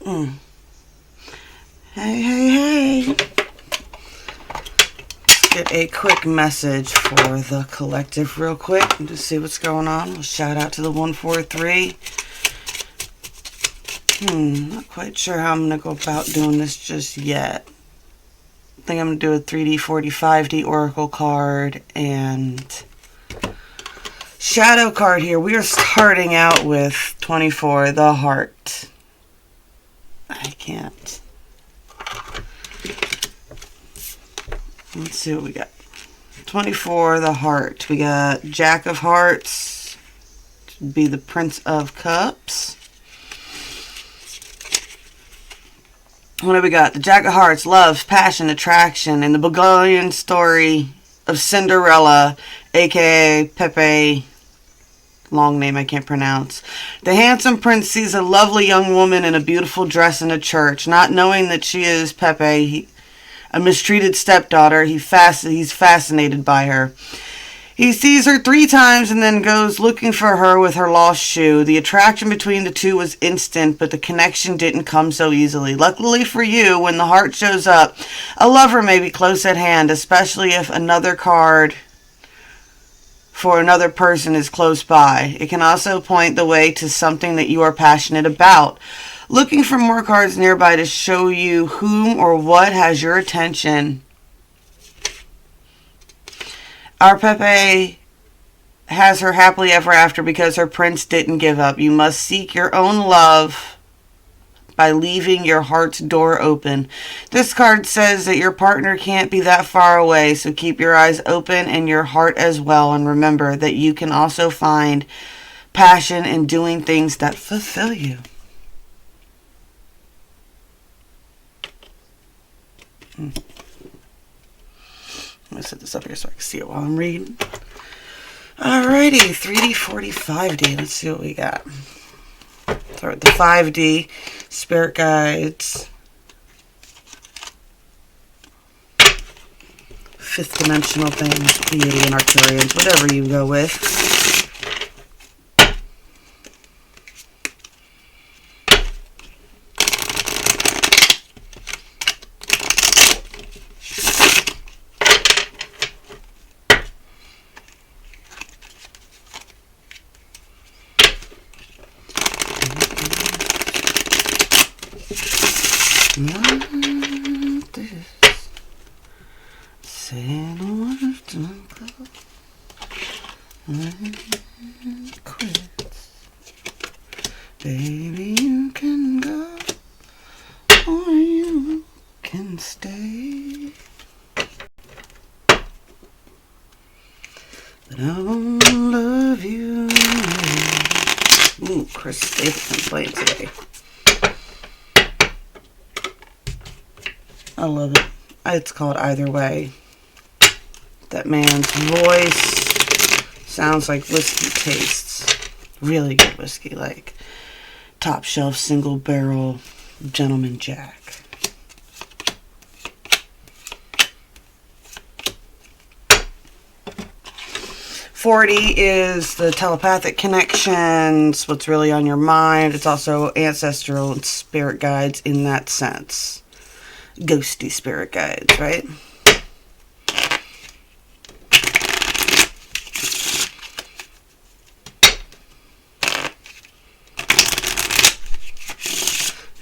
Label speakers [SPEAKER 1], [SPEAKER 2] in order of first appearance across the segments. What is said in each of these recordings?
[SPEAKER 1] Hey, hey, hey. Get a quick message for the collective real quick and just see what's going on. We'll shout out to the 143. Not quite sure how I'm going to go about doing this just yet. I think I'm going to do a 3D, 4D, 5D Oracle card and shadow card here. We are starting out with 24, the heart. I can't. Let's see what we got. 24, the heart. We got Jack of Hearts. Should be the Prince of Cups. What do we got? The Jack of Hearts, love, passion, attraction, and the Bulgarian story of Cinderella, aka Pepe. Long name I can't pronounce. The handsome prince sees a lovely young woman in a beautiful dress in a church. Not knowing that she is Pepe, a mistreated stepdaughter, he's fascinated by her. He sees her 3 times and then goes looking for her with her lost shoe. The attraction between the two was instant, but the connection didn't come so easily. Luckily for you, when the heart shows up, a lover may be close at hand, especially if another card for another person is close by. It can also point the way to something that you are passionate about. Looking for more cards nearby to show you whom or what has your attention. Our Pepe has her happily ever after because her prince didn't give up. You must seek your own love by leaving your heart's door open. This card says that your partner can't be that far away, so keep your eyes open and your heart as well. And remember that you can also find passion in doing things that fulfill you. I'm going to set this up here so I can see it while I'm reading. Alrighty, 3D, 4D, 5D. Let's see what we got. Start with the 5D, spirit guides, 5th dimensional things, Pleiadian, Arcturians, whatever you go with. Baby, you can go or you can stay. But I won't love you. Ooh, Chris Stapleton playing today. I love it. It's called Either Way. That man's voice sounds like whiskey tastes. Really good whiskey, like top shelf single barrel Gentleman Jack. .40 is the telepathic connections, what's really on your mind. It's also ancestral and spirit guides in that sense. Ghosty spirit guides, right?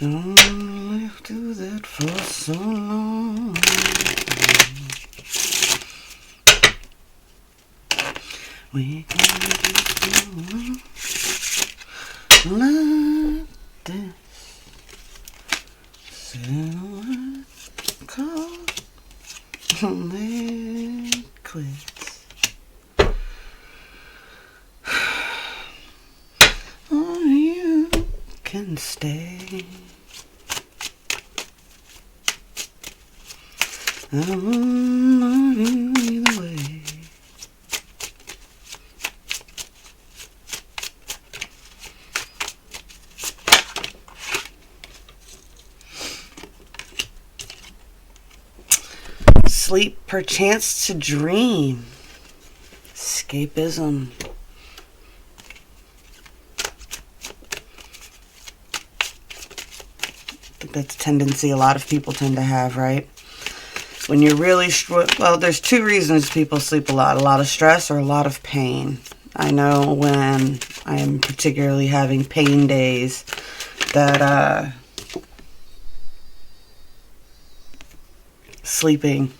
[SPEAKER 1] Only do that for so long. We can just let this silhouette call let quits. Or you can stay. I won't love you either way. Sleep, perchance to dream. Escapism. think that's a tendency a lot of people tend to have, right? When you're really, well, there's two reasons people sleep a lot of stress or a lot of pain. I know when I am particularly having pain days that sleeping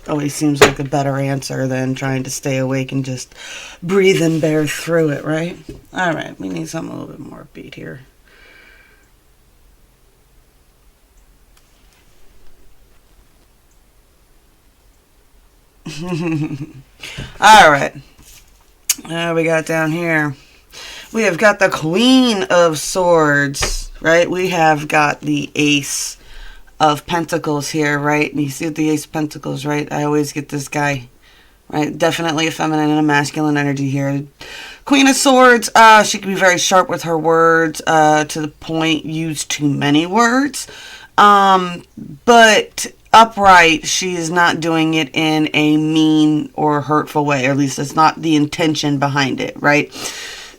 [SPEAKER 1] always seems like a better answer than trying to stay awake and just breathe and bear through it, right? All right, we need something a little bit more upbeat here. All right. We got down here. We have got the Queen of Swords, right? We have got the Ace of Pentacles here, right? And you see the Ace of Pentacles, right? I always get this guy, right? Definitely a feminine and a masculine energy here. Queen of Swords, she can be very sharp with her words, to the point, use too many words. But upright, she is not doing it in a mean or hurtful way, or at least that's not the intention behind it, right?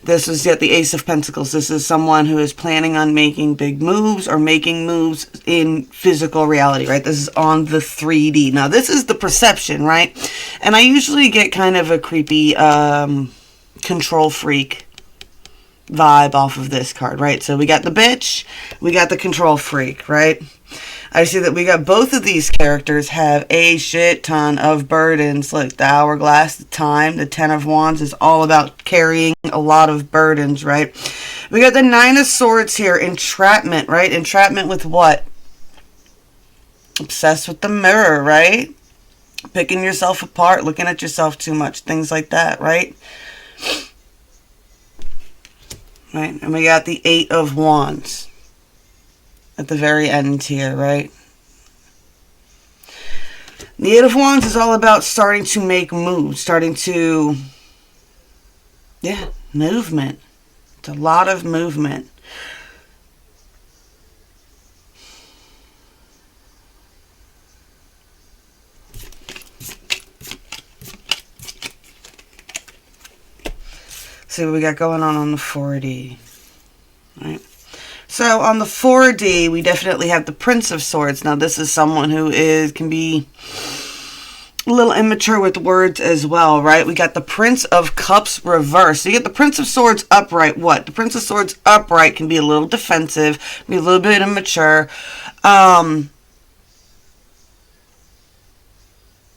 [SPEAKER 1] This is yet the Ace of Pentacles. This is someone who is planning on making big moves or making moves in physical reality, right? This is on the 3D. Now, this is the perception, right? And I usually get kind of a creepy control freak vibe off of this card, right? So we got the bitch, we got the control freak, right? I see that we got both of these characters have a shit ton of burdens. Like the hourglass, the time, the 10 of wands is all about carrying a lot of burdens, right? We got the 9 of swords here, entrapment, right? Entrapment with what? Obsessed with the mirror, right? Picking yourself apart, looking at yourself too much, things like that, right? Right, and we got the 8 of wands at the very end here, right? The 8 of wands is all about starting to make moves, starting to, yeah, movement. It's a lot of movement. See what we got going on the 4D, right? So on the 4D, we definitely have the Prince of Swords. Now, this is someone who can be a little immature with words as well, right? We got the Prince of Cups reversed. So you get the Prince of Swords upright. What? The Prince of Swords upright can be a little defensive, be a little bit immature. I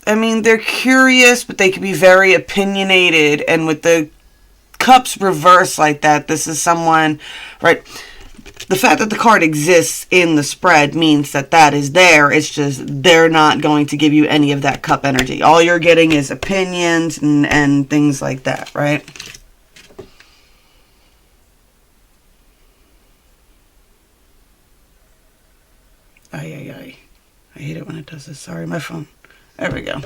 [SPEAKER 1] mean, they're curious, but they can be very opinionated. And with the Cups reversed like that, this is someone, right? The fact that the card exists in the spread means that that is there. It's just they're not going to give you any of that cup energy. All you're getting is opinions and things like that, right? Ay. I hate it when it does this. Sorry, my phone. There we go.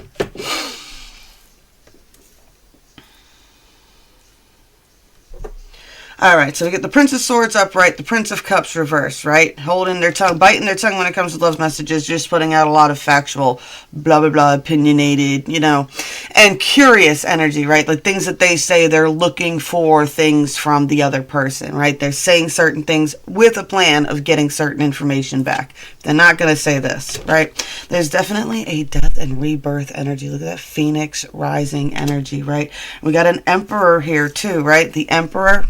[SPEAKER 1] All right, so we get the Prince of Swords upright, the Prince of Cups reversed, right? Holding their tongue, biting their tongue when it comes to love messages, just putting out a lot of factual, blah, blah, blah, opinionated, you know, and curious energy, right? Like things that they say, they're looking for things from the other person, right? They're saying certain things with a plan of getting certain information back. They're not going to say this, right? There's definitely a death and rebirth energy. Look at that Phoenix rising energy, right? We got an Emperor here too, right? The Emperor.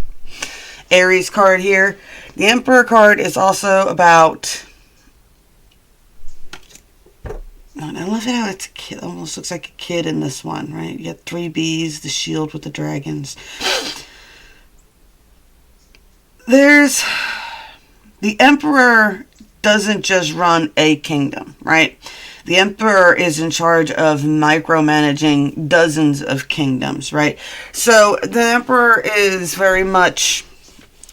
[SPEAKER 1] Aries card here. The Emperor card is also about, I love it how it's a kid, almost looks like a kid in this one, right? You got 3 bees, the shield with the dragons. The Emperor doesn't just run a kingdom, right? The Emperor is in charge of micromanaging dozens of kingdoms, right? So the Emperor is very much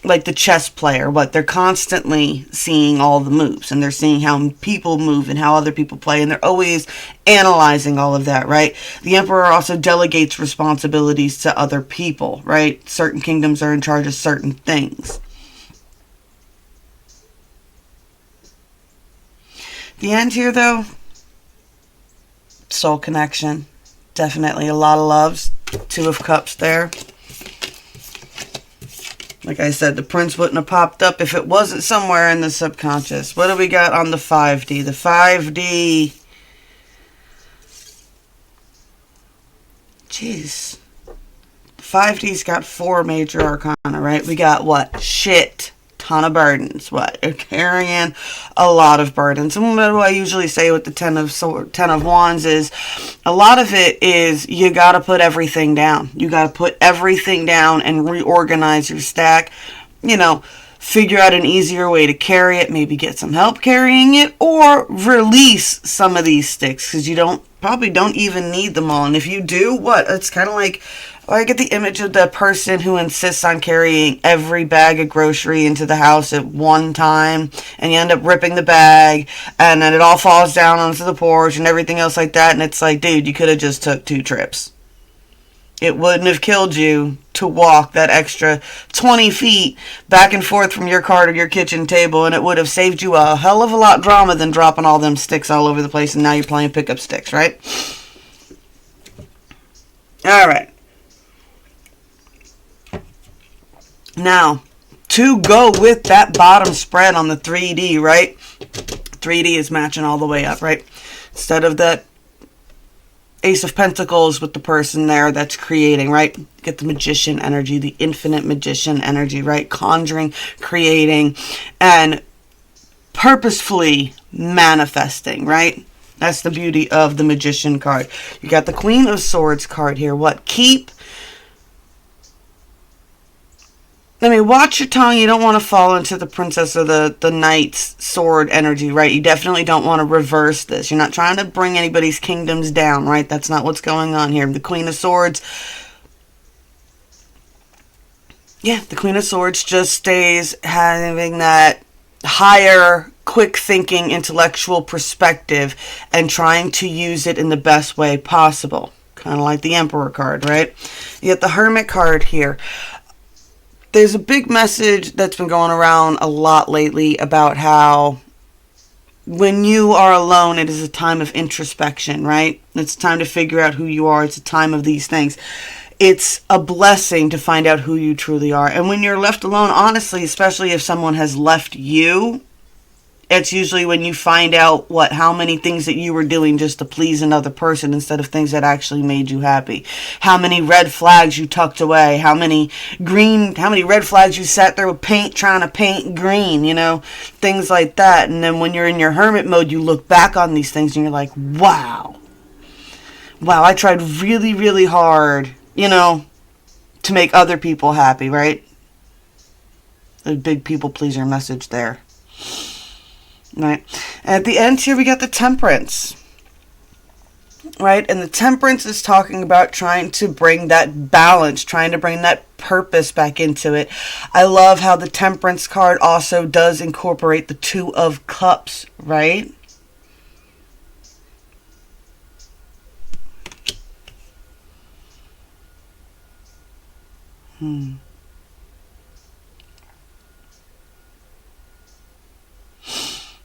[SPEAKER 1] like the chess player. They're constantly seeing all the moves, and they're seeing how people move and how other people play, and they're always analyzing all of that, right? The Emperor also delegates responsibilities to other people, right? Certain kingdoms are in charge of certain things. The end here, though, soul connection. Definitely a lot of loves. 2 of Cups there. Like I said, the prince wouldn't have popped up if it wasn't somewhere in the subconscious. What do we got on the 5D? The 5D... Jeez. 5D's got 4 major arcana, right? We got what? Shit. Ton of burdens. What? You're carrying a lot of burdens. And what do I usually say with the 10 of Wands is a lot of it is you got to put everything down. You got to put everything down and reorganize your stack. You know, figure out an easier way to carry it. Maybe get some help carrying it, or release some of these sticks because you probably don't even need them all. And if you do, what? It's kind of like, I get the image of the person who insists on carrying every bag of grocery into the house at one time, and you end up ripping the bag, and then it all falls down onto the porch and everything else like that. And it's like, dude, you could have just took 2 trips. It wouldn't have killed you to walk that extra 20 feet back and forth from your car to your kitchen table, and it would have saved you a hell of a lot drama than dropping all them sticks all over the place, and now you're playing pickup sticks, right? All right. Now, to go with that bottom spread on the 3D, right? 3D is matching all the way up, right? Instead of that Ace of Pentacles with the person there that's creating, right? Get the magician energy, the infinite magician energy, right? Conjuring, creating, and purposefully manifesting, right? That's the beauty of the magician card. You got the Queen of Swords card here. What? Watch your tongue. You don't want to fall into the princess or the knight's sword energy, right? You definitely don't want to reverse this. You're not trying to bring anybody's kingdoms down, right? That's not what's going on here. The Queen of Swords, yeah, the Queen of Swords just stays having that higher, quick thinking, intellectual perspective and trying to use it in the best way possible. Kind of like the Emperor card, right? You get the Hermit card here. There's a big message that's been going around a lot lately about how when you are alone, it is a time of introspection, right? It's time to figure out who you are. It's a time of these things. It's a blessing to find out who you truly are. And when you're left alone, honestly, especially if someone has left you, it's usually when you find out how many things that you were doing just to please another person instead of things that actually made you happy. How many red flags you tucked away. How many red flags you sat there with paint trying to paint green, things like that. And then when you're in your hermit mode, you look back on these things and you're like, wow, I tried really, really hard, to make other people happy, right? A big people pleaser message there. Right. At the end here, we got the Temperance. Right. And the Temperance is talking about trying to bring that balance, trying to bring that purpose back into it. I love how the Temperance card also does incorporate the 2 of Cups, right?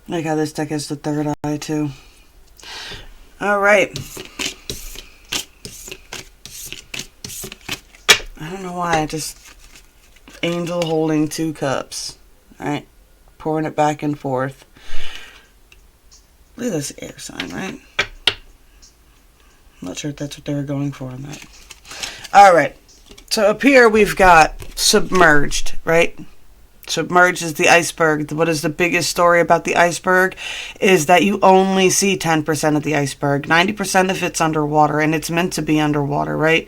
[SPEAKER 1] Like how this deck has the 3rd eye too. All right. I don't know why I just angel holding 2 cups. All right, pouring it back and forth. Look at this air sign, right? I'm not sure if that's what they were going for on that. All right. So up here we've got submerged, right? Submerged is the iceberg. What is the biggest story about the iceberg is that you only see 10% of the iceberg. 90% of it's underwater, and it's meant to be underwater, right?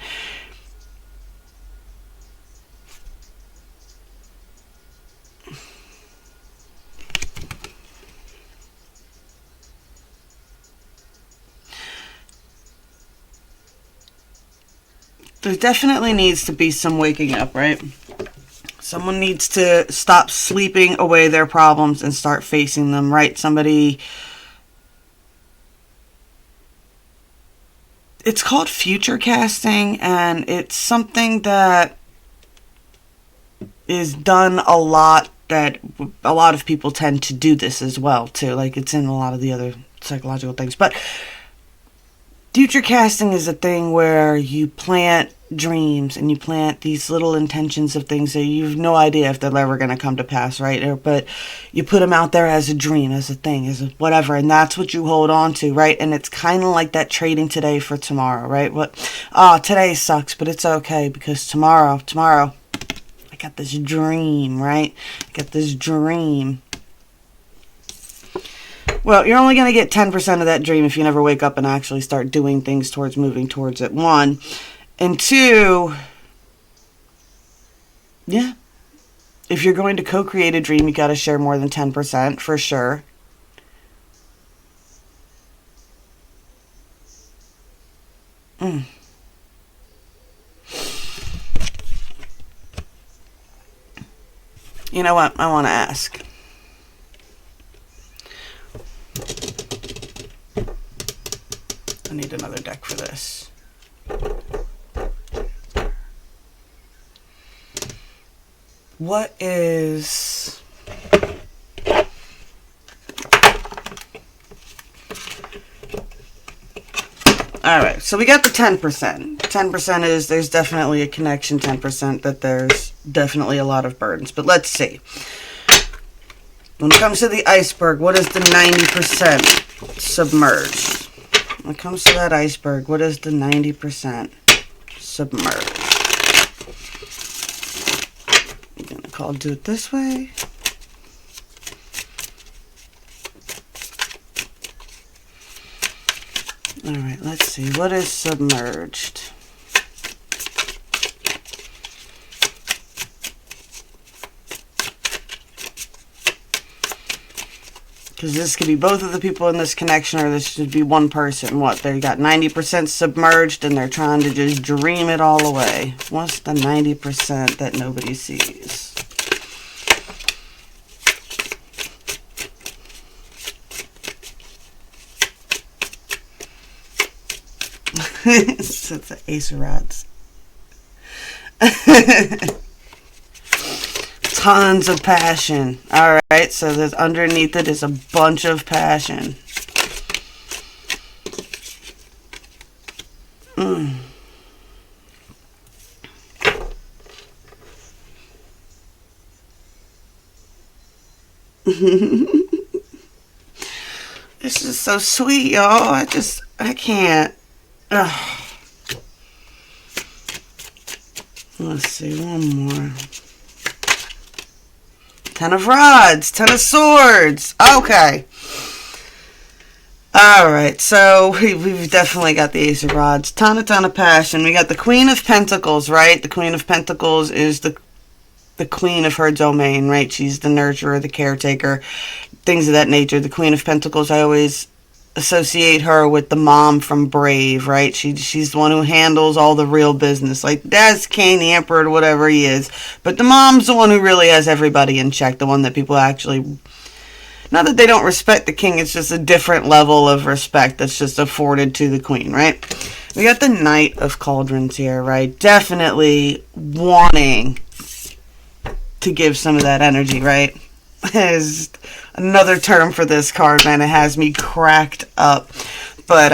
[SPEAKER 1] There definitely needs to be some waking up, right? Someone needs to stop sleeping away their problems and start facing them, right? It's called future casting, and it's something that is done a lot, that a lot of people tend to do this as well, too. Like, it's in a lot of the other psychological things. But future casting is a thing where you plant dreams and you plant these little intentions of things that you've no idea if they're ever going to come to pass, right? But you put them out there as a dream, as a thing, as a whatever, and that's what you hold on to, right? And it's kind of like that trading today for tomorrow, right? Today sucks, but it's okay because tomorrow, I got this dream, right? I got this dream. Well, you're only going to get 10% of that dream if you never wake up and actually start doing things towards moving towards it. 1. And 2, yeah, if you're going to co-create a dream, you got to share more than 10% for sure. You know what? I want to ask. I need another deck for this. What is... Alright, so we got the 10%. 10% is there's definitely a connection, 10% that there's definitely a lot of burdens. But let's see. When it comes to the iceberg, what is the 90% submerged? When it comes to that iceberg, what is the 90% submerged? I'll do it this way. Alright, let's see. What is submerged? Because this could be both of the people in this connection, or this should be one person. What? They got 90% submerged and they're trying to just dream it all away. What's the 90% that nobody sees? It's the Ace of Rods. Tons of passion. Alright, so there's underneath it is a bunch of passion. This is so sweet, y'all. I can't. Ugh. Let's see, one more. 10 of Rods, 10 of Swords. Okay. Alright, so we've definitely got the Ace of Rods. Ton of passion. We got the Queen of Pentacles, right? The Queen of Pentacles is the queen of her domain, right? She's the nurturer, the caretaker, things of that nature. The Queen of Pentacles, I always associate her with the mom from Brave, right? She's the one who handles all the real business. Like, Dad's king, the emperor, whatever he is. But the mom's the one who really has everybody in check. The one that people actually... Not that they don't respect the king, it's just a different level of respect that's just afforded to the queen, right? We got the Knight of Cauldrons here, right? Definitely wanting to give some of that energy, right? Is another term for this card, man. It has me cracked up. But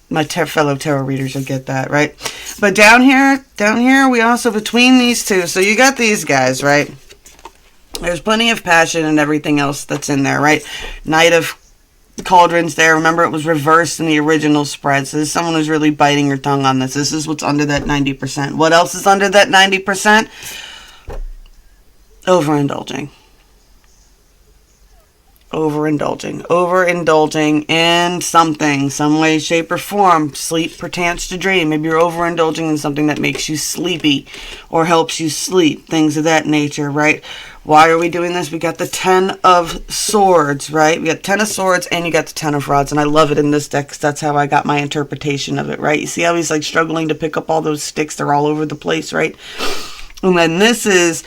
[SPEAKER 1] my fellow tarot readers will get that, right? But down here, we also, between these two, so you got these guys, right? There's plenty of passion and everything else that's in there, right? Knight of Cauldrons there. Remember, it was reversed in the original spread. So this is someone who's really biting her tongue on this. This is what's under that 90%. What else is under that 90%? Overindulging. Overindulging in something, some way, shape, or form. Sleep pertains to dream. Maybe you're overindulging in something that makes you sleepy or helps you sleep. Things of that nature, right? Why are we doing this? We got the 10 of Swords, right? We got 10 of Swords and you got the 10 of Rods. And I love it in this deck because that's how I got my interpretation of it, right? You see how he's like struggling to pick up all those sticks? They're all over the place, right? And then this is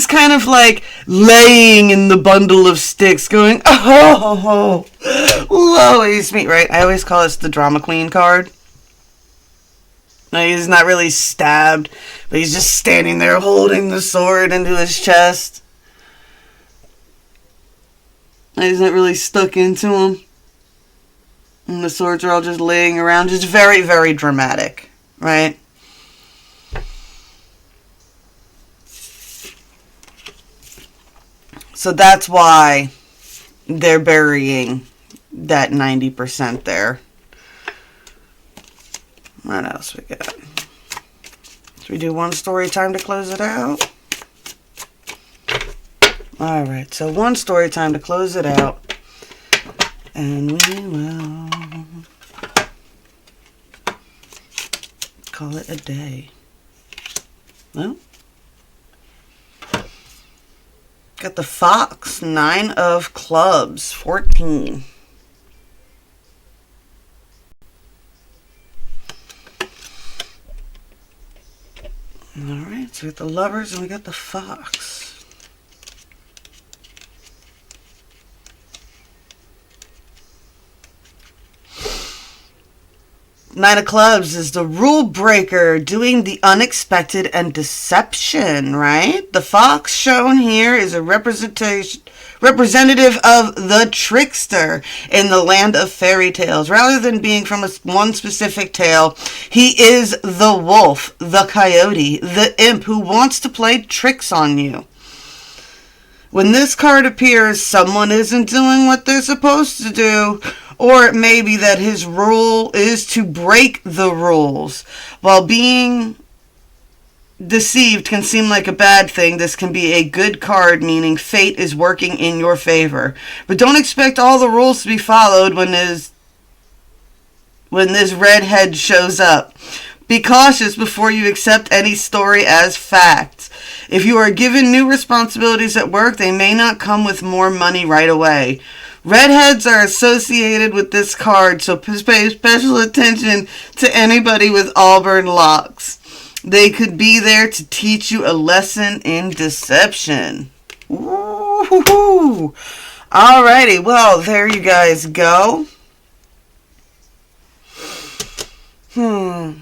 [SPEAKER 1] kind of like laying in the bundle of sticks going, oh, whoa, he's me, right? I always call this the Drama Queen card. No, he's not really stabbed, but he's just standing there holding the sword into his chest. He's not really stuck into him. And the swords are all just laying around. Just very, very dramatic. right? So that's why they're burying that 90% there. What else we got? Should we do one story time to close it out? Alright, so one story time to close it out. And we will call it a day. Well, got the Fox, 9 of clubs, 14. Alright, so we got the Lovers and we got the Fox. Nine of Clubs is the rule breaker, doing the unexpected and deception, right? The fox shown here is a representative of the trickster in the land of fairy tales. Rather than being from one specific tale, he is the wolf, the coyote, the imp who wants to play tricks on you. When this card appears, someone isn't doing what they're supposed to do. Or it may be that his rule is to break the rules. While being deceived can seem like a bad thing, this can be a good card, meaning fate is working in your favor. But don't expect all the rules to be followed when this redhead shows up. Be cautious before you accept any story as fact. If you are given new responsibilities at work, they may not come with more money right away. Redheads are associated with this card, so pay special attention to anybody with auburn locks. They could be there to teach you a lesson in deception. Ooh. Alrighty, well, there you guys go. I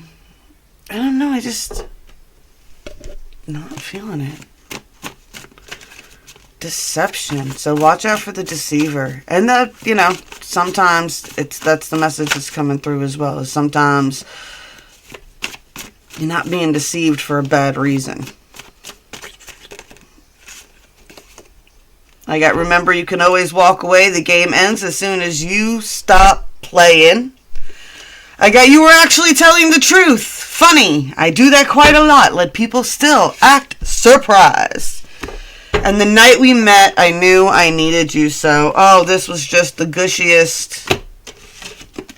[SPEAKER 1] don't know, I just not feeling it. Deception. So watch out for the deceiver. And that, sometimes that's the message that's coming through as well. Is sometimes you're not being deceived for a bad reason. Remember, you can always walk away. The game ends as soon as you stop playing. You were actually telling the truth. Funny. I do that quite a lot. Let people still act surprised. And the night we met, I knew I needed you so. Oh, this was just the gushiest.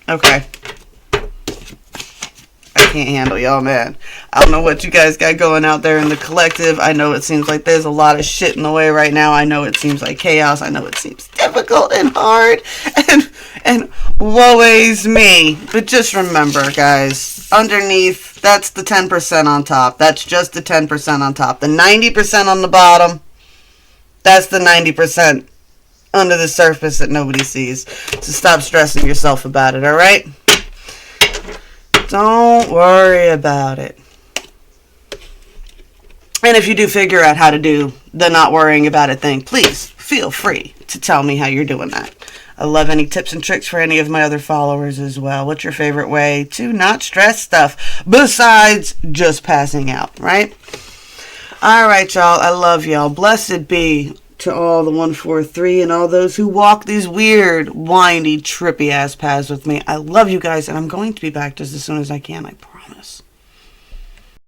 [SPEAKER 1] Okay. I can't handle y'all, man. I don't know what you guys got going out there in the collective. I know it seems like there's a lot of shit in the way right now. I know it seems like chaos. I know it seems difficult and hard. And woe is me. But just remember, guys, underneath, that's the 10% on top. That's just the 10% on top. The 90% on the bottom, that's the 90% under the surface that nobody sees. So stop stressing yourself about it, alright? Don't worry about it. And if you do figure out how to do the not worrying about it thing, please feel free to tell me how you're doing that. I love any tips and tricks for any of my other followers as well. What's your favorite way to not stress stuff besides just passing out, right? Alright, y'all. I love y'all. Blessed be to all the 143 and all those who walk these weird, windy, trippy ass paths with me. I love you guys, and I'm going to be back just as soon as I can. I promise.